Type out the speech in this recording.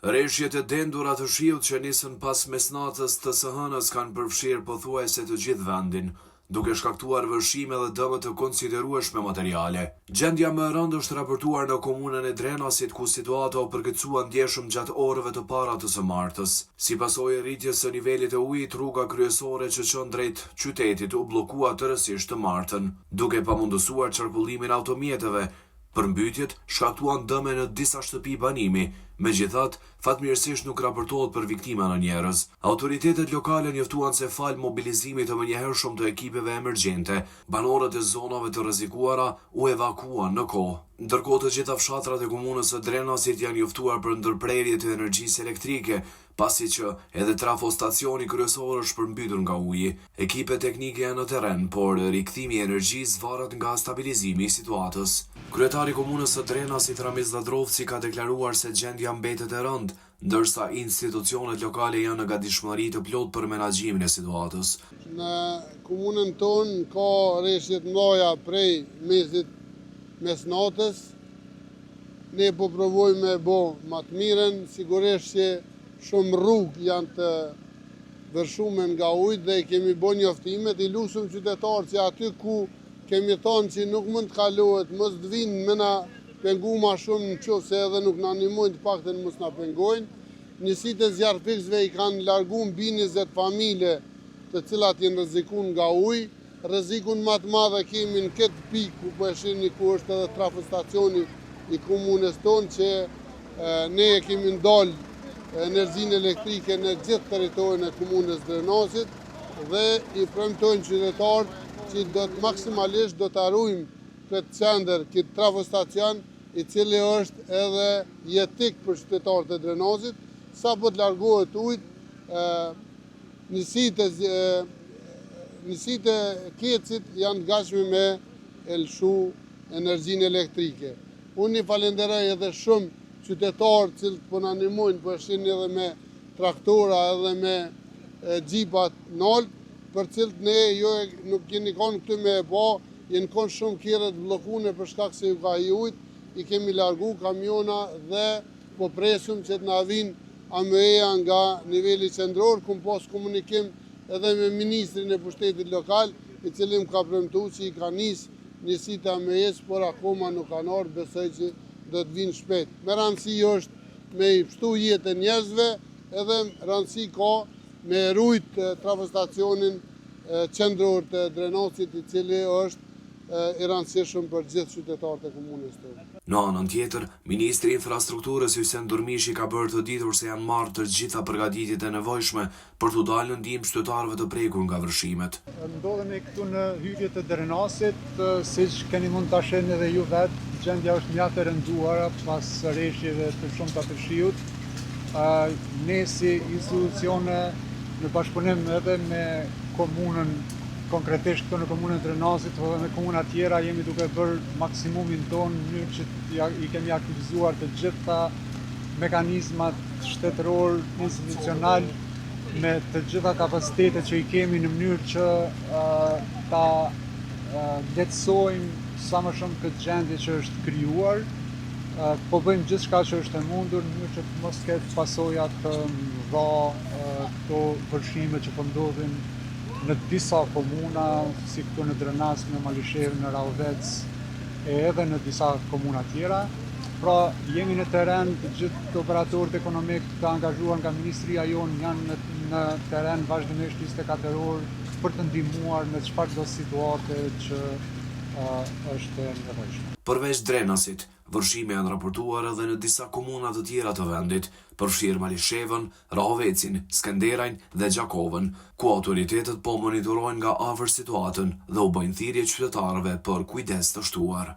Rreshjet e dendura të shiut që nisën pas mesnatës të së hënës kanë përfshirë pothuajse të gjithë vendin, duke shkaktuar vëshime dhe dëme të konsiderueshme materiale. Gjendja më e rëndë është raportuar në komunën e Drenasit, ku situata u përkeqësua ndjeshëm gjatë orëve të para të së martës. Si pasojë e rritjes së nivelit të ujit, rruga kryesore që çon drejt qytetit u bllokua tërësisht të martën, duke pamundësuar qarkullimin e automjeteve. Përmbytjet shkaktuan dëme në disa shtëpi banimi, megjithatë, fatmirësisht nuk raportohet për viktima në njerëz. Autoritetet lokale njoftuan se fal mobilizimit të menjëhershëm të ekipeve emergjente, banorët e zonave të rrezikuara u evakuan në kohë. Ndërkohë, të gjitha fshatrat e komunës së Drenasit janë njoftuar për ndërprerje të energjisë elektrike, pasi që edhe trafostacioni kryesor është përmbytur nga uji. Ekipe teknike janë në terren, por rikthimi i energjisë varet nga stabilizimi i situatës. Kryetari i komunës së Drenasit, Ramiz Ladrovci, ka deklaruar se gjendja mbetet e rëndë, ndërsa institucionet lokale janë në gatishmëri të plotë për menaxhimin e situatës. Në komunën tonë ka rreshje të mëdha prej mesit mesnatës. Ne po provojmë me bë më të mirën, sigurisht që shumë rrugë janë të vërshume nga ujë dhe kemi bë njoftimet, i lusëm qytetarë që aty ku kemi thonë që nuk mund të kalohet, mos të vinë me na pengu ma shumë në qoftë se edhe nuk na ndihmojnë, të paktën mos na pengojnë. Njësitë e zjarrfikësve i kanë largu mbi 20 familje të cilat janë rrezikuar nga uji. Rrezikun më të madh kemi në këtë pikë ku po e shihni, ku është edhe trafostacioni i komunës tonë, që ne kemi ndalë energjinë elektrike në gjithë territorin e komunës Drenasit dhe i premtojmë qytetarët që maksimalisht do të arrujmë këtë qendër, këtë trafostacion, i cili është edhe jetik për qytetarët e Drenasit. Sa po të largohet ujit, njësitë e Kecit janë të gatshme me elshu energjinë elektrike. Unë i falenderoj edhe shumë qytetarë që po na ndihmojnë, po shihni edhe me traktora edhe me xhipat nalt, për cilët ne nuk keni kanë këtu me pa, jenë kanë shumë kjerët bllokune për shkak se ju ka hi ujt, i kemi largu kamiona dhe po presim që të na vinë AME-ja nga niveli qendror, ku pas komunikim edhe me ministrin e pushtetit lokal, i cili më ka premtuar që i ka nisë njësitë e AME-s, por akoma nuk kanë ardhur, besoj që do të vinë shpejt. Me rëndësi është me i pështu jetën e njerëzve, edhe rëndësi ka me rujt trafostacionin qendror të Drenasit, i cili është i rëndësishëm për gjithë qytetarët e komunës tonë. Në anën tjetër, Ministri i Infrastrukturës Hysén Durmishi ka bërë të ditur se janë marrë të gjitha përgatitjet e nevojshme për t'u dalë në ndihmë qytetarëve të prekur nga vërshimet. Ndodhemi këtu në hyrje të Drenasit, siç keni mund ta shihni edhe ju vetë, gjendja është mjaft e rënduar pas rreshjeve të shumta të shiut. Ne si institucione në bashkëpunim edhe me komunën, konkretisht këtu në komunën Drenasit dhe me komuna tjera, jemi duke bërë maksimumin tonë në mënyrë që i kemi aktivizuar të gjitha mekanizmat shtetëror, institucional, me të gjitha kapacitetet që i kemi në mënyrë që ta lehtësojmë sa më shumë këtë gjendje që është krijuar. Po bëjmë gjithçka që është e mundur në mënyrë që të mos ketë pasoja të mëdha këto vërshime që po ndodhin në disa komuna, si këtu në Drenas, në Malishev, në Rahovec, edhe në disa komuna tjera. Pra, jemi në terren, të gjithë operatorët ekonomik të angazhuar nga ministria jonë janë në terren vazhdimisht 24 orë për të ndihmuar në çfarëdo situate që është nevojshme. Përveç Drenasit, vërshime janë raportuar edhe në disa komuna të tjera të vendit, përfshirë Malishevën, Rahovecin, Skenderajin dhe Gjakovën, ku autoritetet po monitorojnë nga afër situatën dhe u bëjnë thirrje qytetarëve për kujdes të shtuar.